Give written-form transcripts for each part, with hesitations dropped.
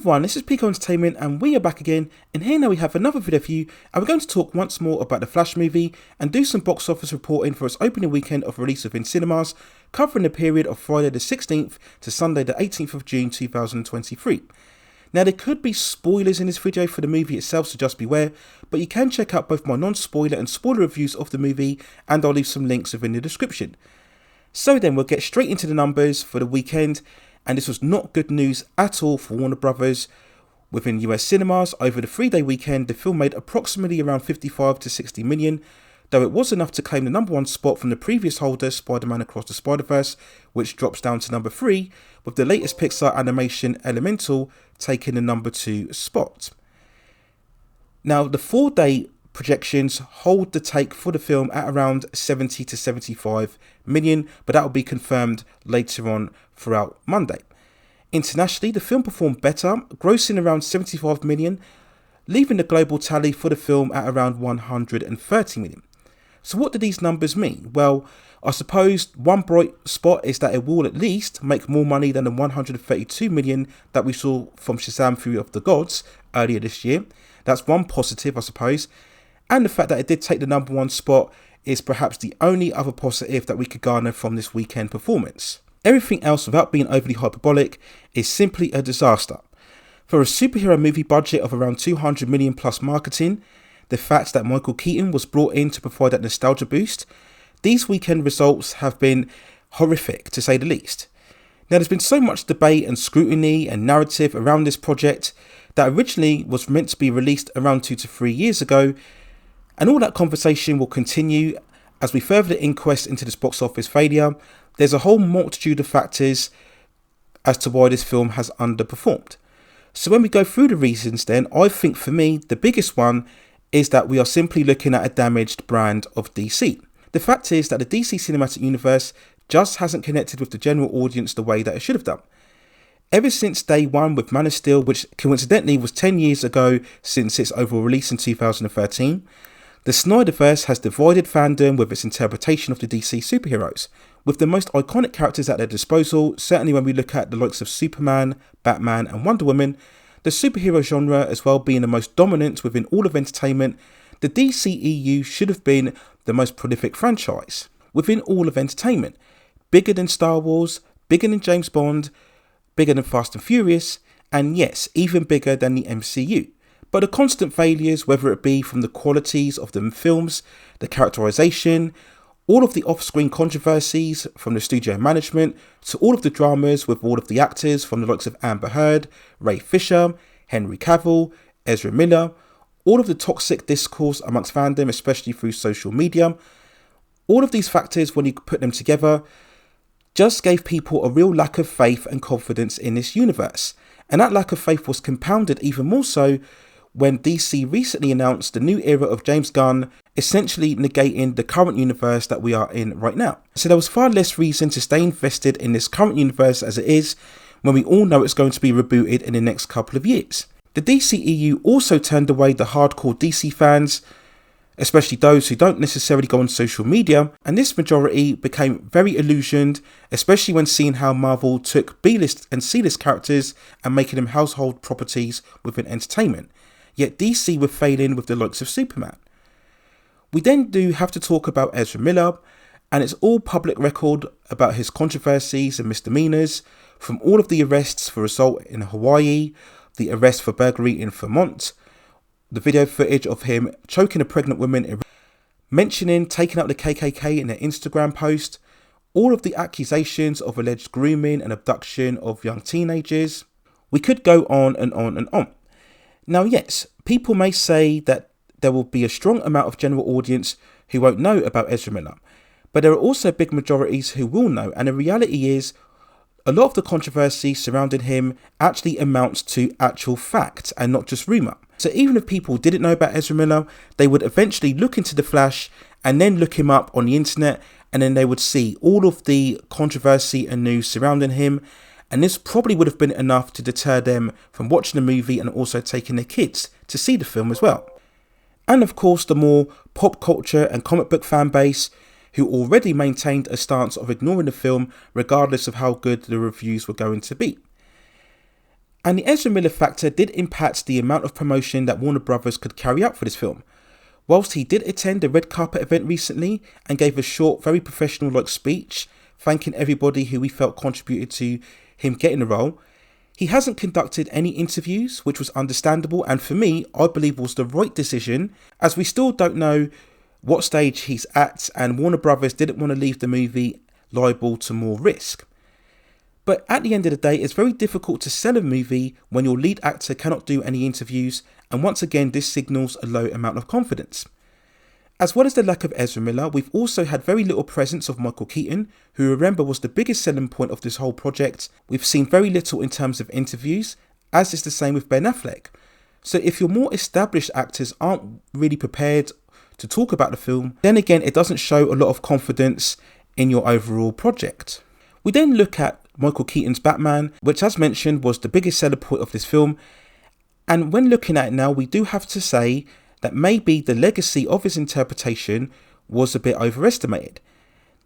everyone, this is Pico Entertainment and we are back again, and here now we have another video for you, and we're going to talk once more about the Flash movie and do some box office reporting for its opening weekend of release within cinemas, covering the period of Friday the 16th to Sunday the 18th of June 2023. Now there could be spoilers in this video for the movie itself, so just beware, but you can check out both my non-spoiler and spoiler reviews of the movie, and I'll leave some links within the description. So then we'll get straight into the numbers for the weekend. And this was not good news at all for Warner Brothers. Within US cinemas, over the 3-day weekend, the film made approximately around 55 to 60 million, though it was enough to claim the number 1 spot from the previous holder, Spider-Man Across the Spider-Verse, which drops down to number 3, with the latest Pixar animation Elemental taking the number 2 spot. Now, the 4-day projections hold the take for the film at around 70 to 75 million, but that will be confirmed later on throughout Monday. Internationally, the film performed better, grossing around 75 million, leaving the global tally for the film at around 130 million. So what do these numbers mean? Well, I suppose one bright spot is that it will at least make more money than the 132 million that we saw from Shazam! Fury of the Gods earlier this year. That's one positive, I suppose. And the fact that it did take the number 1 spot is perhaps the only other positive that we could garner from this weekend performance. Everything else, without being overly hyperbolic, is simply a disaster. For a superhero movie budget of around 200 million plus marketing, the fact that Michael Keaton was brought in to provide that nostalgia boost, these weekend results have been horrific to say the least. Now there's been so much debate and scrutiny and narrative around this project that originally was meant to be released around 2 to 3 years ago, and all that conversation will continue as we further the inquest into this box office failure. There's a whole multitude of factors as to why this film has underperformed. So when we go through the reasons then, I think for me, the biggest one is that we are simply looking at a damaged brand of DC. The fact is that the DC Cinematic Universe just hasn't connected with the general audience the way that it should have done. Ever since day one with Man of Steel, which coincidentally was 10 years ago since its overall release in 2013, the Snyderverse has divided fandom with its interpretation of the DC superheroes, with the most iconic characters at their disposal. Certainly when we look at the likes of Superman, Batman and Wonder Woman, the superhero genre as well being the most dominant within all of entertainment, the DCEU should have been the most prolific franchise within all of entertainment, bigger than Star Wars, bigger than James Bond, bigger than Fast and Furious, and yes, even bigger than the MCU. But the constant failures, whether it be from the qualities of the films, the characterization, all of the off-screen controversies from the studio management, to all of the dramas with all of the actors from the likes of Amber Heard, Ray Fisher, Henry Cavill, Ezra Miller, all of the toxic discourse amongst fandom, especially through social media, all of these factors, when you put them together, just gave people a real lack of faith and confidence in this universe. And that lack of faith was compounded even more so when DC recently announced the new era of James Gunn, essentially negating the current universe that we are in right now. So there was far less reason to stay invested in this current universe as it is, when we all know it's going to be rebooted in the next couple of years. The DCEU also turned away the hardcore DC fans, especially those who don't necessarily go on social media, and this majority became very illusioned, especially when seeing how Marvel took B-list and C-list characters and making them household properties within entertainment. Yet DC were failing with the likes of Superman. We then do have to talk about Ezra Miller, and it's all public record about his controversies and misdemeanors, from all of the arrests for assault in Hawaii, the arrest for burglary in Vermont, the video footage of him choking a pregnant woman, mentioning taking out the KKK in an Instagram post, all of the accusations of alleged grooming and abduction of young teenagers. We could go on and on and on. Now, yes, people may say that there will be a strong amount of general audience who won't know about Ezra Miller, but there are also big majorities who will know, and the reality is a lot of the controversy surrounding him actually amounts to actual fact and not just rumour. So even if people didn't know about Ezra Miller, they would eventually look into The Flash and then look him up on the internet, and then they would see all of the controversy and news surrounding him. And this probably would have been enough to deter them from watching the movie and also taking their kids to see the film as well. And of course, the more pop culture and comic book fan base, who already maintained a stance of ignoring the film regardless of how good the reviews were going to be. And the Ezra Miller factor did impact the amount of promotion that Warner Brothers could carry out for this film. Whilst he did attend a red carpet event recently and gave a short, very professional-like speech, thanking everybody who he felt contributed to him getting the role, he hasn't conducted any interviews, which was understandable, and for me, I believe was the right decision, as we still don't know what stage he's at, and Warner Brothers didn't want to leave the movie liable to more risk. But at the end of the day, it's very difficult to sell a movie when your lead actor cannot do any interviews, and once again this signals a low amount of confidence. As well as the lack of Ezra Miller, we've also had very little presence of Michael Keaton, who remember was the biggest selling point of this whole project. We've seen very little in terms of interviews, as is the same with Ben Affleck. So if your more established actors aren't really prepared to talk about the film, then again it doesn't show a lot of confidence in your overall project. We then look at Michael Keaton's Batman, which as mentioned was the biggest selling point of this film, and when looking at it now, we do have to say that maybe the legacy of his interpretation was a bit overestimated.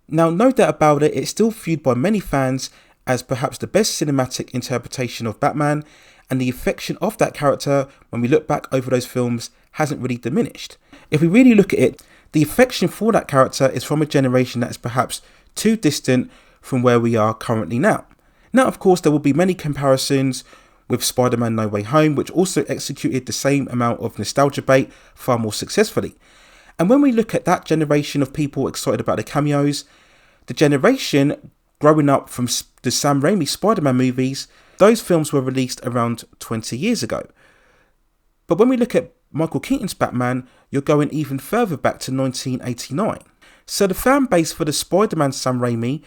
Now, no doubt about it, it's still viewed by many fans as perhaps the best cinematic interpretation of Batman, and the affection of that character when we look back over those films hasn't really diminished. If we really look at it, the affection for that character is from a generation that is perhaps too distant from where we are currently now. Now, of course, there will be many comparisons with Spider-Man No Way Home, which also executed the same amount of nostalgia bait far more successfully. And when we look at that generation of people excited about the cameos, the generation growing up from the Sam Raimi Spider-Man movies, those films were released around 20 years ago. But when we look at Michael Keaton's Batman, you're going even further back to 1989. So the fan base for the Spider-Man Sam Raimi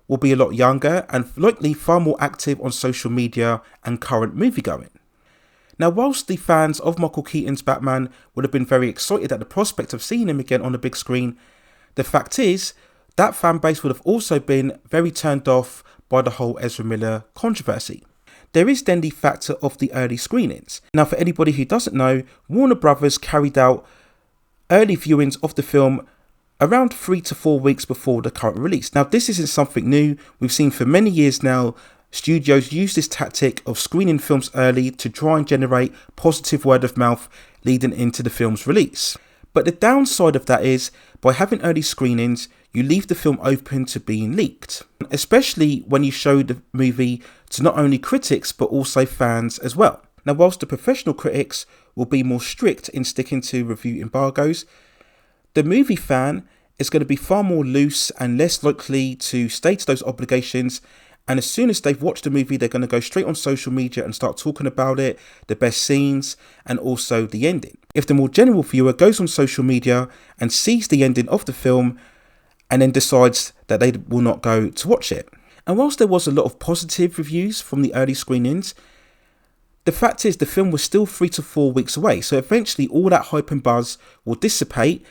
will be a lot younger and likely far more active on social media and current moviegoing. Now, whilst the fans of Michael Keaton's Batman would have been very excited at the prospect of seeing him again on the big screen, the fact is that fan base would have also been very turned off by the whole Ezra Miller controversy. There is then the factor of the early screenings. Now, for anybody who doesn't know, Warner Brothers carried out early viewings of the film around 3 to 4 weeks before the current release. Now, this isn't something new. We've seen for many years now, studios use this tactic of screening films early to try and generate positive word of mouth leading into the film's release. But the downside of that is, by having early screenings, you leave the film open to being leaked, especially when you show the movie to not only critics but also fans as well. Now, whilst the professional critics will be more strict in sticking to review embargoes, the movie fan is going to be far more loose and less likely to stay to those obligations, and as soon as they've watched the movie, they're going to go straight on social media and start talking about it, the best scenes, and also the ending. If the more general viewer goes on social media and sees the ending of the film and then decides that they will not go to watch it. And whilst there was a lot of positive reviews from the early screenings, the fact is the film was still 3 to 4 weeks away, so eventually all that hype and buzz will dissipate,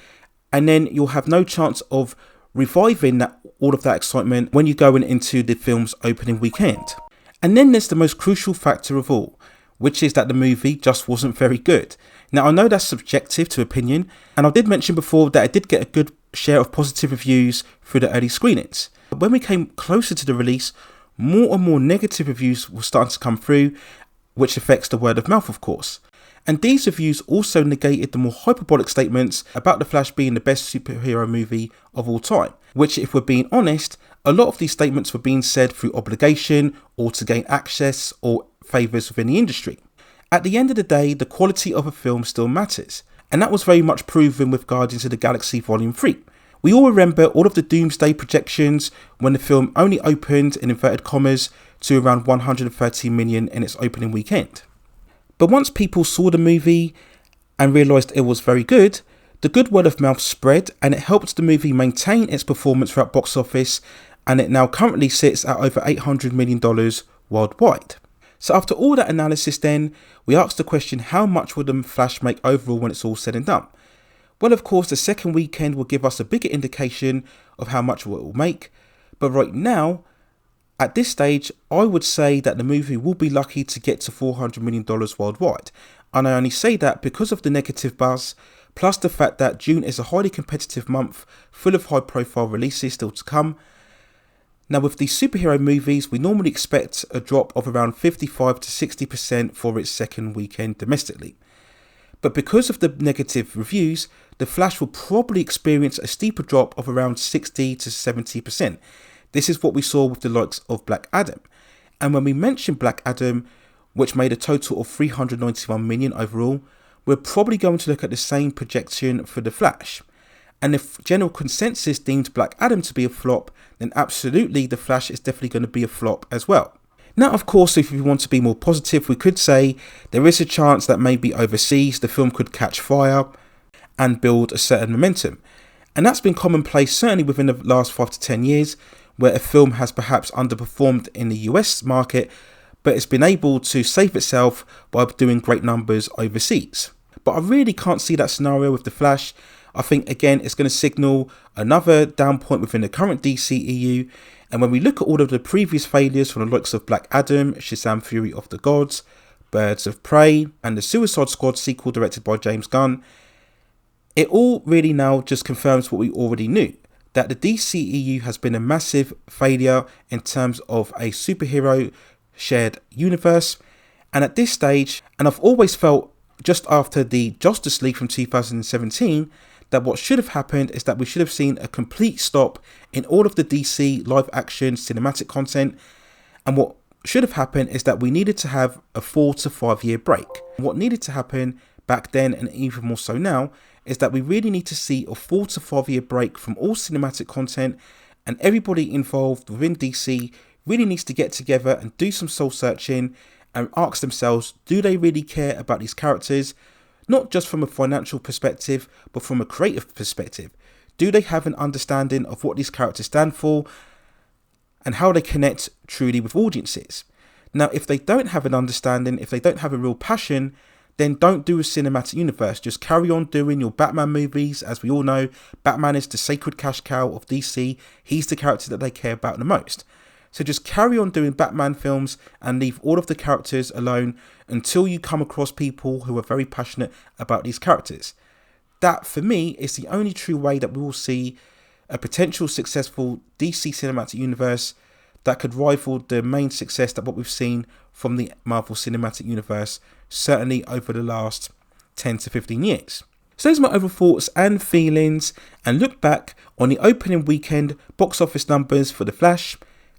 and then you'll have no chance of reviving all of that excitement when you're going into the film's opening weekend. And then there's the most crucial factor of all, which is that the movie just wasn't very good. Now, I know that's subjective to opinion, and I did mention before that it did get a good share of positive reviews through the early screenings. But when we came closer to the release, more and more negative reviews were starting to come through, which affects the word of mouth, of course. And these reviews also negated the more hyperbolic statements about The Flash being the best superhero movie of all time, which, if we're being honest, a lot of these statements were being said through obligation or to gain access or favours within the industry. At the end of the day, the quality of a film still matters, and that was very much proven with Guardians of the Galaxy Volume 3. We all remember all of the doomsday projections when the film only opened, in inverted commas, to around 130 million in its opening weekend. But once people saw the movie and realised it was very good, the good word of mouth spread, and it helped the movie maintain its performance throughout box office, and it now currently sits at over $800 million worldwide. So after all that analysis then, we asked the question, how much will The Flash make overall when it's all said and done? Well, of course, the second weekend will give us a bigger indication of how much it will make, but right now, at this stage, I would say that the movie will be lucky to get to $400 million worldwide. And I only say that because of the negative buzz, plus the fact that June is a highly competitive month, full of high profile releases still to come. Now with these superhero movies, we normally expect a drop of around 55 to 60% for its second weekend domestically. But because of the negative reviews, The Flash will probably experience a steeper drop of around 60 to 70%. This is what we saw with the likes of Black Adam. And when we mention Black Adam, which made a total of 391 million overall, we're probably going to look at the same projection for The Flash. And if general consensus deemed Black Adam to be a flop, then absolutely The Flash is definitely going to be a flop as well. Now, of course, if we want to be more positive, we could say there is a chance that maybe overseas the film could catch fire and build a certain momentum. And that's been commonplace certainly within the last 5 to 10 years, where a film has perhaps underperformed in the US market, but it's been able to save itself by doing great numbers overseas. But I really can't see that scenario with The Flash. I think, again, it's going to signal another down point within the current DCEU. And when we look at all of the previous failures from the likes of Black Adam, Shazam Fury of the Gods, Birds of Prey, and the Suicide Squad sequel directed by James Gunn, it all really now just confirms what we already knew, that the DCEU has been a massive failure in terms of a superhero shared universe. And at this stage, and I've always felt just after the Justice League from 2017, that what should have happened is that we should have seen a complete stop in all of the DC live action cinematic content. And what should have happened is that we needed to have a 4 to 5 year break. What needed to happen back then, and even more so now, is that we really need to see a 4 to 5 year break from all cinematic content, and everybody involved within DC really needs to get together and do some soul searching and ask themselves, do they really care about these characters? Not just from a financial perspective, but from a creative perspective. Do they have an understanding of what these characters stand for and how they connect truly with audiences? Now, if they don't have an understanding, if they don't have a real passion, then don't do a cinematic universe. Just carry on doing your Batman movies. As we all know, Batman is the sacred cash cow of DC. He's the character that they care about the most. So just carry on doing Batman films and leave all of the characters alone until you come across people who are very passionate about these characters. That, for me, is the only true way that we will see a potential successful DC cinematic universe that could rival the main success that what we've seen from the Marvel Cinematic Universe, certainly over the last 10 to 15 years. So those are my overall thoughts and feelings, and look back on the opening weekend box office numbers for The Flash.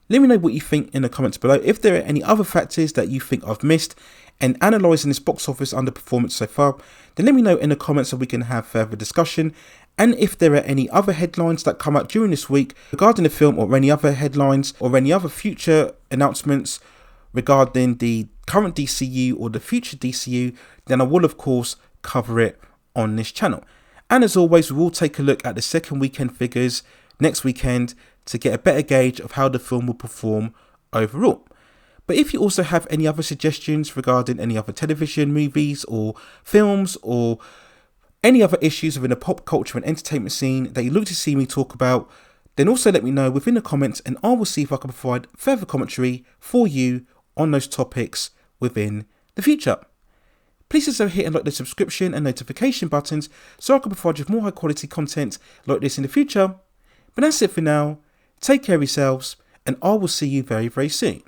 Let me know what you think in the comments below. If there are any other factors that you think I've missed in analysing this box office underperformance so far, then let me know in the comments so we can have further discussion. And if there are any other headlines that come out during this week regarding the film, or any other headlines or any other future announcements regarding the current DCU or the future DCU, then I will of course cover it on this channel. And as always, we will take a look at the second weekend figures next weekend to get a better gauge of how the film will perform overall. But if you also have any other suggestions regarding any other television, movies or films, or any other issues within the pop culture and entertainment scene that you'd like to see me talk about, then also let me know within the comments, and I will see if I can provide further commentary for you on those topics within the future. Please also hit and like the subscription and notification buttons so I can provide you with more high quality content like this in the future. But that's it for now. Take care of yourselves, and I will see you very, very soon.